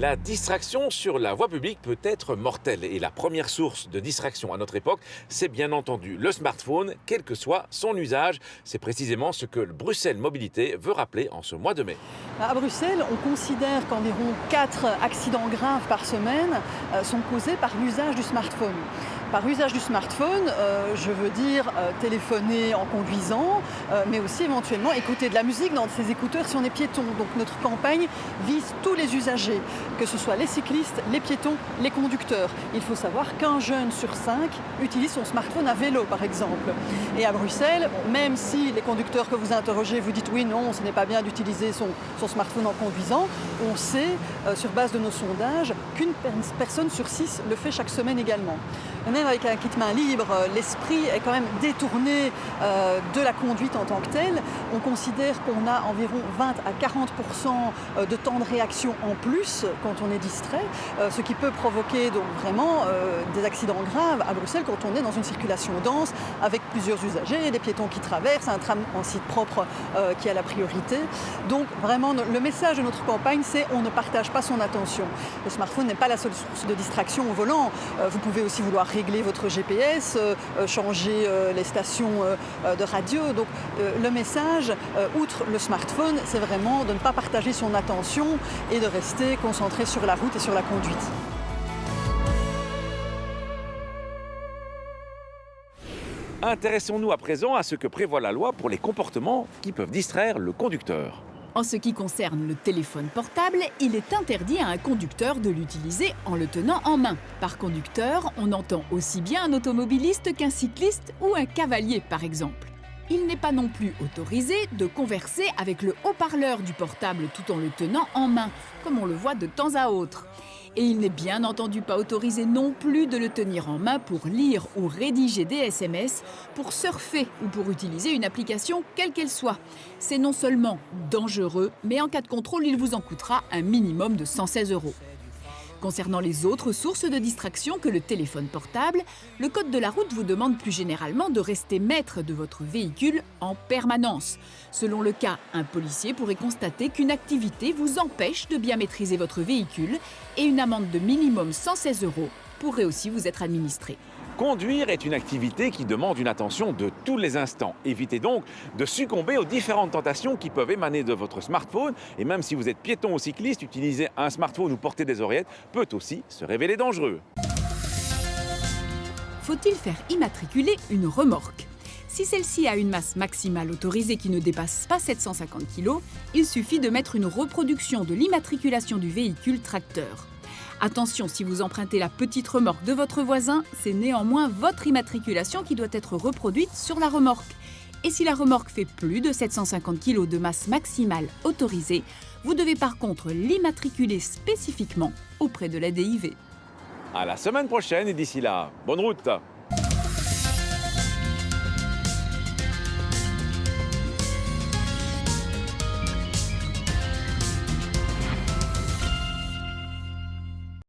La distraction sur la voie publique peut être mortelle et la première source de distraction à notre époque, c'est bien entendu le smartphone, quel que soit son usage. C'est précisément ce que le Bruxelles Mobilité veut rappeler en ce mois de mai. À Bruxelles, on considère qu'environ 4 accidents graves par semaine sont causés par l'usage du smartphone. Par usage du smartphone, je veux dire téléphoner en conduisant, mais aussi éventuellement écouter de la musique dans ses écouteurs si on est piéton. Donc notre campagne vise tous les usagers, que ce soit les cyclistes, les piétons, les conducteurs. Il faut savoir qu'un jeune sur 5 utilise son smartphone à vélo, par exemple. Et à Bruxelles, même si les conducteurs que vous interrogez vous dites oui, non, ce n'est pas bien d'utiliser son smartphone en conduisant, on sait, sur base de nos sondages, qu'une personne sur 6 le fait chaque semaine également. Même avec un kit main libre, l'esprit est quand même détourné de la conduite en tant que telle. On considère qu'on a environ 20 à 40% de temps de réaction en plus quand on est distrait, ce qui peut provoquer donc vraiment des accidents graves à Bruxelles quand on est dans une circulation dense avec plusieurs usagers, des piétons qui traversent, un tram en site propre qui a la priorité. Donc vraiment, le message de notre campagne, c'est on ne partage pas son attention. Le smartphone n'est pas la seule source de distraction au volant. Vous pouvez aussi vouloir régler votre GPS, changer les stations de radio. Donc le message, outre le smartphone, c'est vraiment de ne pas partager son attention et de rester concentré sur la route et sur la conduite. Intéressons-nous à présent à ce que prévoit la loi pour les comportements qui peuvent distraire le conducteur. En ce qui concerne le téléphone portable, il est interdit à un conducteur de l'utiliser en le tenant en main. Par conducteur, on entend aussi bien un automobiliste qu'un cycliste ou un cavalier, par exemple. Il n'est pas non plus autorisé de converser avec le haut-parleur du portable tout en le tenant en main, comme on le voit de temps à autre. Et il n'est bien entendu pas autorisé non plus de le tenir en main pour lire ou rédiger des SMS, pour surfer ou pour utiliser une application quelle qu'elle soit. C'est non seulement dangereux, mais en cas de contrôle, il vous en coûtera un minimum de 116 €. Concernant les autres sources de distraction que le téléphone portable, le code de la route vous demande plus généralement de rester maître de votre véhicule en permanence. Selon le cas, un policier pourrait constater qu'une activité vous empêche de bien maîtriser votre véhicule et une amende de minimum 116 € pourrait aussi vous être administrée. Conduire est une activité qui demande une attention de tous les instants. Évitez donc de succomber aux différentes tentations qui peuvent émaner de votre smartphone. Et même si vous êtes piéton ou cycliste, utiliser un smartphone ou porter des oreillettes peut aussi se révéler dangereux. Faut-il faire immatriculer une remorque ? Si celle-ci a une masse maximale autorisée qui ne dépasse pas 750 kg, il suffit de mettre une reproduction de l'immatriculation du véhicule tracteur. Attention, si vous empruntez la petite remorque de votre voisin, c'est néanmoins votre immatriculation qui doit être reproduite sur la remorque. Et si la remorque fait plus de 750 kg de masse maximale autorisée, vous devez par contre l'immatriculer spécifiquement auprès de la DIV. À la semaine prochaine et d'ici là, bonne route!